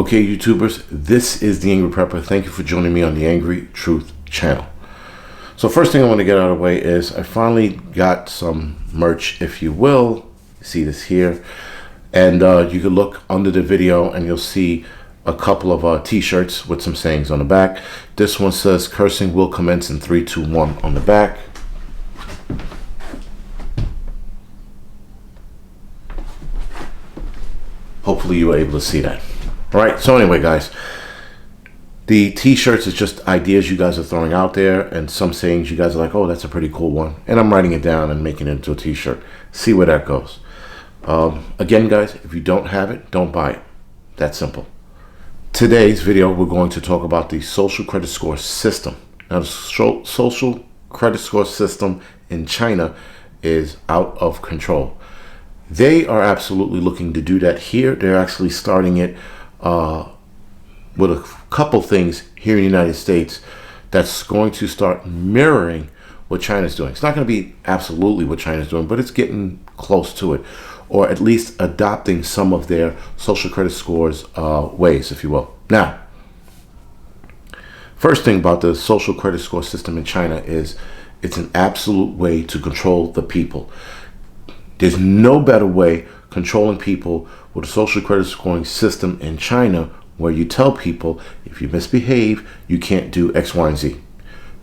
Okay, YouTubers, this is the Angry Prepper. Thank you for joining me on the Angry Truth channel. So first thing I want to get out of the way is I finally got some merch, if you will. See this here. And you can look under the video and you'll see a couple of t-shirts with some sayings on the back. This one says, "Cursing will commence in 3, 2, 1" on the back. Hopefully you were able to see that. All right, so anyway, guys, the t-shirts is just ideas you guys are throwing out there, and some sayings you guys are like, oh, that's a pretty cool one, and I'm writing it down and making it into a t-shirt. See where that goes. Again, guys, if you don't have it, don't buy it. That's simple. Today's video, we're going to talk about the social credit score system. Now, the social credit score system in China is out of control. They are absolutely looking to do that here. They're actually starting it with a couple things here in the United States that's going to start mirroring what China's doing. It's not going to be absolutely what China's doing, but it's getting close to it, or at least adopting some of their social credit scores ways, if you will. Now, first thing about the social credit score system in China is it's an absolute way to control the people. There's no better way controlling people with a social credit scoring system in China, where you tell people if you misbehave, you can't do X, Y, and Z.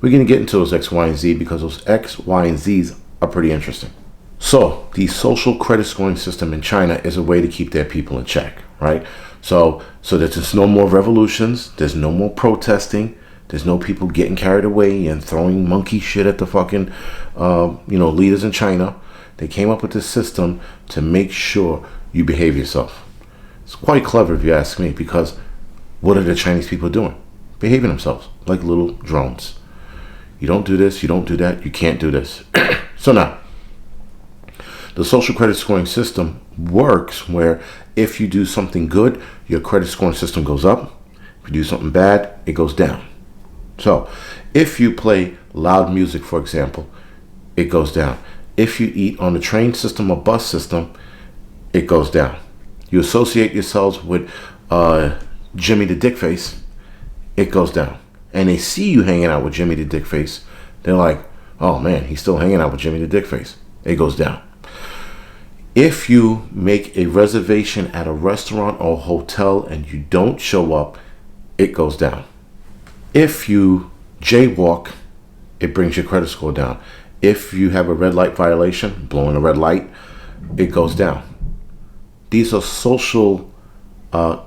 We're going to get into those X, Y, and Z because those X, Y, and Z's are pretty interesting. So the social credit scoring system in China is a way to keep their people in check, right? So that there's no more revolutions, there's no more protesting, there's no people getting carried away and throwing monkey shit at the fucking, leaders in China. They came up with this system to make sure you behave yourself. It's quite clever if you ask me, because what are the Chinese people doing? Behaving themselves like little drones. You don't do this, you don't do that, you can't do this. So now, the social credit scoring system works where if you do something good, your credit scoring system goes up. If you do something bad, it goes down. So if you play loud music, for example, it goes down. If you eat on the train system or bus system, it goes down. You associate yourselves with Jimmy the Dickface, it goes down. And they see you hanging out with Jimmy the Dickface, they're like, oh man, he's still hanging out with Jimmy the Dickface. It goes down. If you make a reservation at a restaurant or hotel and you don't show up, it goes down. If you jaywalk, it brings your credit score down. If you have a red light violation, blowing a red light, it goes down. These are social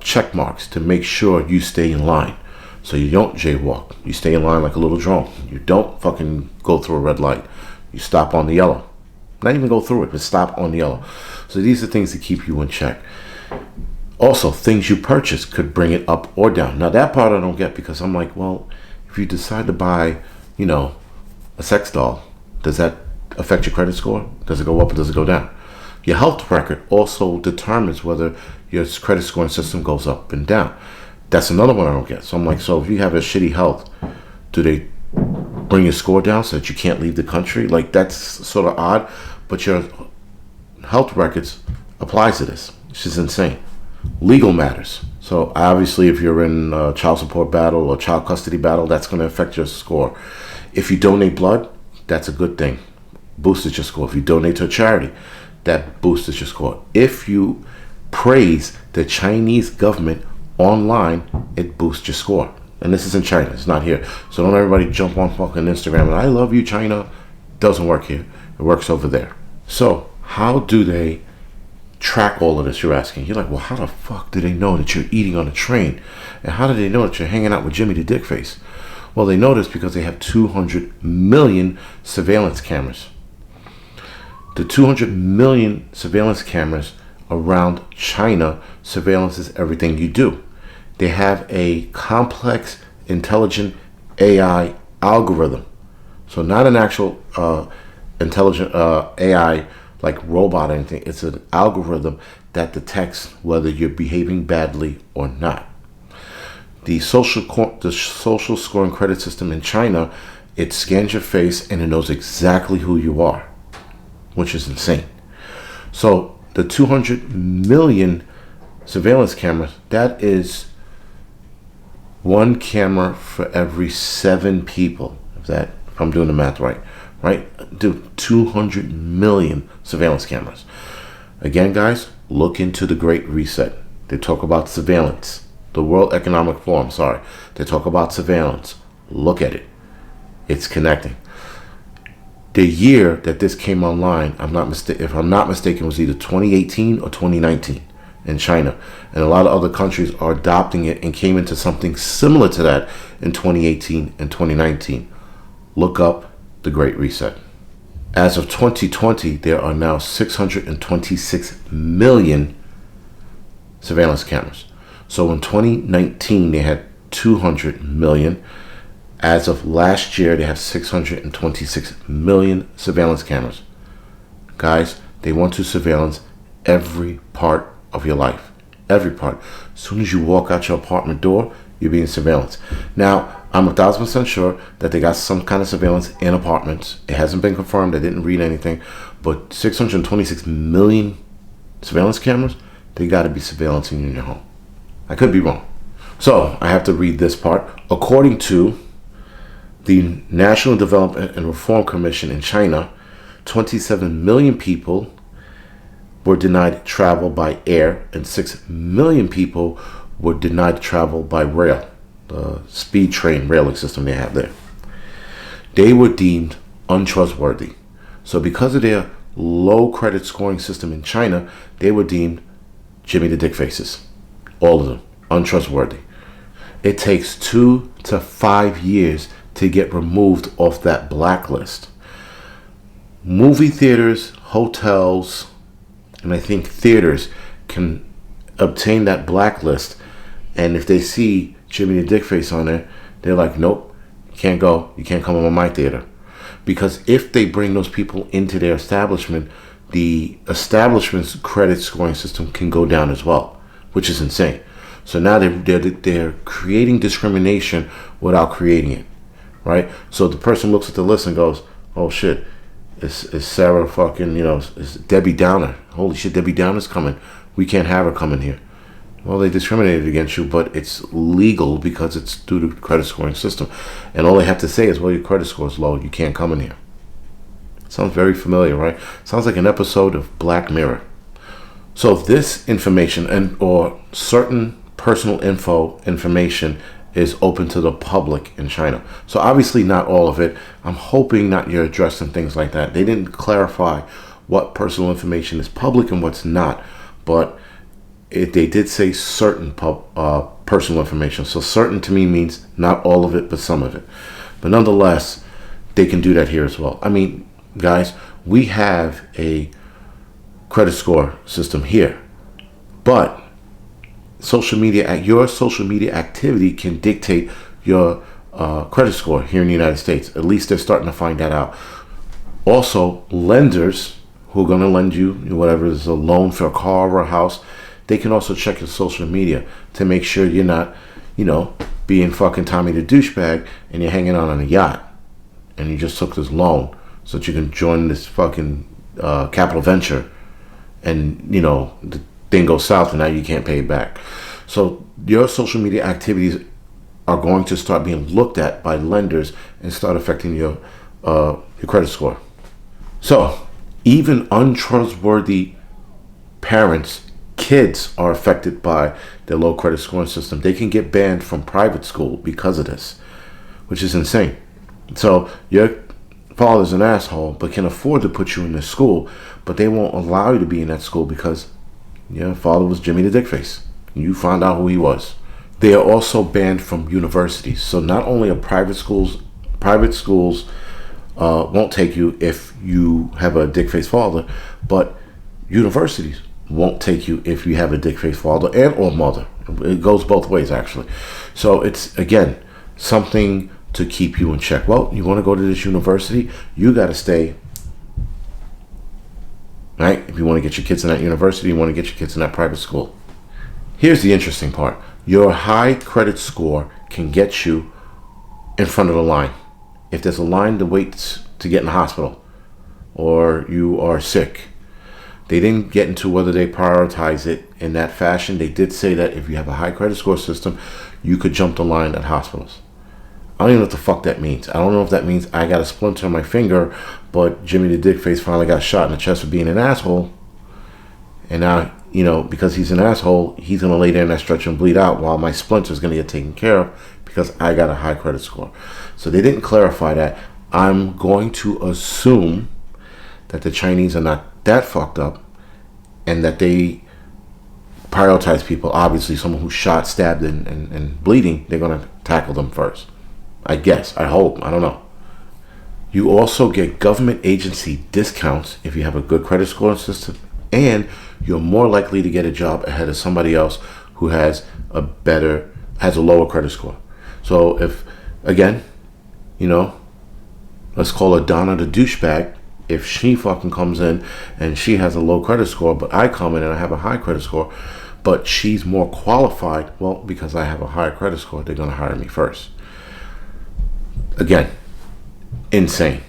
check marks to make sure you stay in line. So you don't jaywalk. You stay in line like a little drone. You don't fucking go through a red light. You stop on the yellow. Not even go through it, but stop on the yellow. So these are things to keep you in check. Also, things you purchase could bring it up or down. Now that part I don't get, because I'm like, well, if you decide to buy, a sex doll, does that affect your credit score? Does it go up or does it go down? Your health record also determines whether your credit scoring system goes up and down. That's another one I don't get. So I'm like, so if you have a shitty health, do they bring your score down so that you can't leave the country? Like, that's sort of odd, but your health records applies to this. It's just insane. Legal matters. So obviously if you're in a child support battle or child custody battle, that's going to affect your score. If you donate blood, that's a good thing. Boosted your score. If you donate to a charity, that boosts your score. If you praise the Chinese government online, it boosts your score. And this is in China, it's not here. So don't everybody jump on fucking Instagram and I love you, China. Doesn't work here. It works over there. So how do they track all of this, you're asking? You're like, well, how the fuck do they know that you're eating on a train? And how do they know that you're hanging out with Jimmy the Dickface? Well, they know this because they have 200 million surveillance cameras. The 200 million surveillance cameras around China surveillances everything you do. They have a complex, intelligent AI algorithm. So not an actual intelligent AI like robot or anything. It's an algorithm that detects whether you're behaving badly or not. The social scoring credit system in China, it scans your face and it knows exactly who you are, which is insane. So the 200 million surveillance cameras, that is One camera for every 7 people. If I'm doing the math right. Dude, 200 million surveillance cameras. Again, guys, look into the Great Reset. They talk about surveillance. The World Economic Forum, they talk about surveillance. Look at it. It's connecting. The year that this came online, if I'm not mistaken, was either 2018 or 2019 in China. And a lot of other countries are adopting it and came into something similar to that in 2018 and 2019. Look up the Great Reset. As of 2020, there are now 626 million surveillance cameras. So in 2019, they had 200 million. As of last year, they have 626 million surveillance cameras. Guys, they want to surveillance every part of your life. Every part. As soon as you walk out your apartment door, you're being surveillance. Now, I'm 1,000% sure that they got some kind of surveillance in apartments. It hasn't been confirmed. I didn't read anything. But 626 million surveillance cameras, they got to be surveillancing you in your home. I could be wrong. So I have to read this part. According to the National Development and Reform Commission in China, 27 million people were denied travel by air and 6 million people were denied travel by rail, the speed train railing system they have there. They were deemed untrustworthy. So because of their low credit scoring system in China, they were deemed Jimmy the Dick Faces. All of them. Untrustworthy. It takes 2 to 5 years to get removed off that blacklist. Movie theaters, hotels, and I think theaters can obtain that blacklist, and if they see Jimmy the Dick Face on there, they're like, nope, you can't go, you can't come on my theater. Because if they bring those people into their establishment, the establishment's credit scoring system can go down as well, which is insane. So now they're creating discrimination without creating it, right? So the person looks at the list and goes, oh shit, it's Sarah fucking, it's Debbie Downer. Holy shit, Debbie Downer's coming. We can't have her coming here. Well, they discriminated against you, but it's legal because it's through the credit scoring system. And all they have to say is, well, your credit score is low, you can't come in here. Sounds very familiar, right? Sounds like an episode of Black Mirror. So if this information or certain personal information is open to the public in China. So obviously not all of it. I'm hoping not your address and things like that. They didn't clarify what personal information is public and what's not, but they did say certain personal information. So certain to me means not all of it, but some of it. But nonetheless, they can do that here as well. I mean, guys, we have a credit score system here, but your social media activity can dictate your credit score here in the United States. At least they're starting to find that out. Also, lenders who are going to lend you whatever is a loan for a car or a house, they can also check your social media to make sure you're not, being fucking Tommy the douchebag and you're hanging out on a yacht and you just took this loan so that you can join this fucking capital venture, and the thing goes south and now you can't pay it back. So your social media activities are going to start being looked at by lenders and start affecting your credit score. So even untrustworthy parents, kids are affected by their low credit scoring system. They can get banned from private school because of this, which is insane. So your father's an asshole but can afford to put you in this school, but they won't allow you to be in that school because your father was Jimmy the Dick Face. You found out who he was. They are also banned from universities. So not only are private schools won't take you if you have a dick face father, but universities won't take you if you have a dick face father and or mother. It goes both ways, actually. So it's, again, something to keep you in check. Well, you want to go to this university, you got to stay, right? If you want to get your kids in that university, you want to get your kids in that private school. Here's the interesting part. Your high credit score can get you in front of the line. If there's a line to wait to get in the hospital or you are sick, They didn't get into whether they prioritize it in that fashion. They did say that if you have a high credit score system, you could jump the line at hospitals. I don't even know what the fuck that means. I don't know if that means I got a splinter on my finger, but Jimmy the Dickface finally got shot in the chest for being an asshole. And now, you know, because he's an asshole, he's going to lay there in that stretcher and bleed out while my splinter is going to get taken care of because I got a high credit score. So they didn't clarify that. I'm going to assume that the Chinese are not that fucked up and that they prioritize people. Obviously, someone who's shot, stabbed, and bleeding, they're going to tackle them first. I guess. I hope. I don't know. You also get government agency discounts if you have a good credit scoring system, and you're more likely to get a job ahead of somebody else who has a lower credit score. So if, again, you know, let's call her Donna the douchebag. If she fucking comes in and she has a low credit score, but I come in and I have a high credit score, but she's more qualified, well, because I have a higher credit score, they're going to hire me first. Again, insane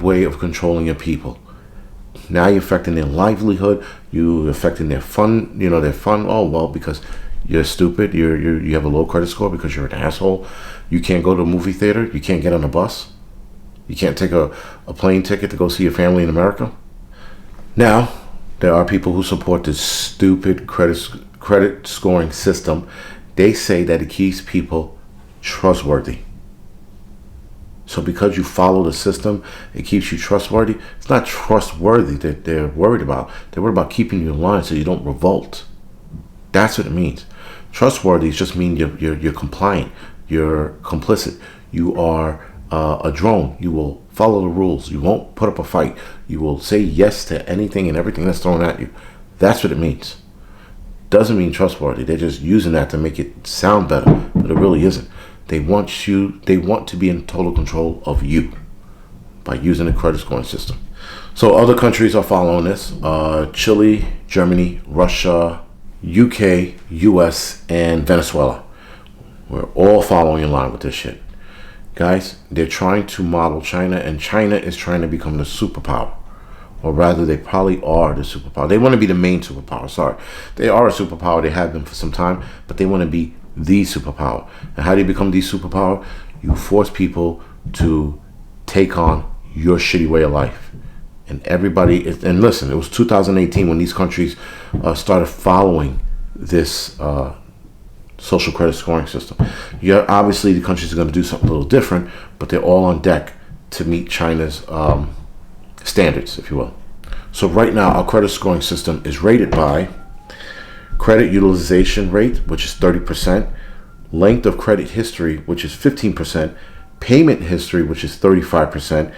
way of controlling your people. Now you're affecting their livelihood. You're affecting their fun. You know, their fun. Oh well, because you're stupid. You have a low credit score because you're an asshole. You can't go to a movie theater. You can't get on a bus. You can't take a plane ticket to go see your family in America. Now there are people who support this stupid credit scoring system. They say that it keeps people trustworthy. So because you follow the system, it keeps you trustworthy. It's not trustworthy that they're worried about. They're worried about keeping you in line so you don't revolt. That's what it means. Trustworthy just means you're compliant. You're complicit. You are a drone. You will follow the rules. You won't put up a fight. You will say yes to anything and everything that's thrown at you. That's what it means. Doesn't mean trustworthy. They're just using that to make it sound better, but it really isn't. They want to be in total control of you by using the credit scoring system. So other countries are following this. Chile, Germany, Russia, UK, US, and Venezuela. We're all following in line with this shit. Guys, they're trying to model China, and China is trying to become the superpower. Or rather, they probably are the superpower. They want to be the main superpower. Sorry. They are a superpower. They have been for some time, but they want to be the superpower. And how do you become the superpower? You force people to take on your shitty way of life. And everybody, and listen, it was 2018 when these countries started following this social credit scoring system. Obviously, the countries are going to do something a little different, but they're all on deck to meet China's standards, if you will. So right now, our credit scoring system is rated by credit utilization rate, which is 30%, length of credit history, which is 15%, payment history, which is 35%,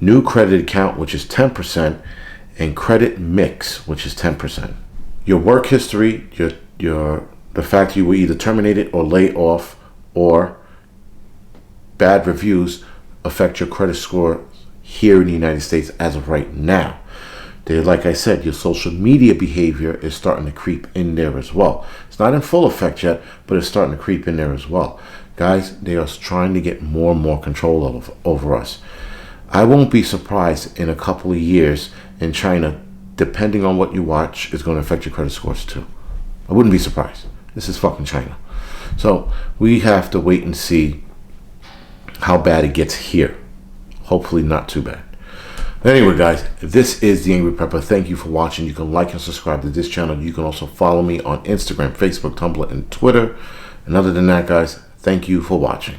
new credit account, which is 10%, and credit mix, which is 10%. Your work history, the fact you were either terminated or laid off, or bad reviews affect your credit score here in the United States as of right now. Like I said, your social media behavior is starting to creep in there as well. It's not in full effect yet, but it's starting to creep in there as well. Guys, they are trying to get more and more control over us. I won't be surprised in a couple of years in China, depending on what you watch, is going to affect your credit scores too. I wouldn't be surprised. This is fucking China. So we have to wait and see how bad it gets here. Hopefully not too bad. Anyway, guys, this is the Angry Prepper. Thank you for watching. You can like and subscribe to this channel. You can also follow me on Instagram, Facebook, Tumblr, and Twitter. And other than that, guys, thank you for watching.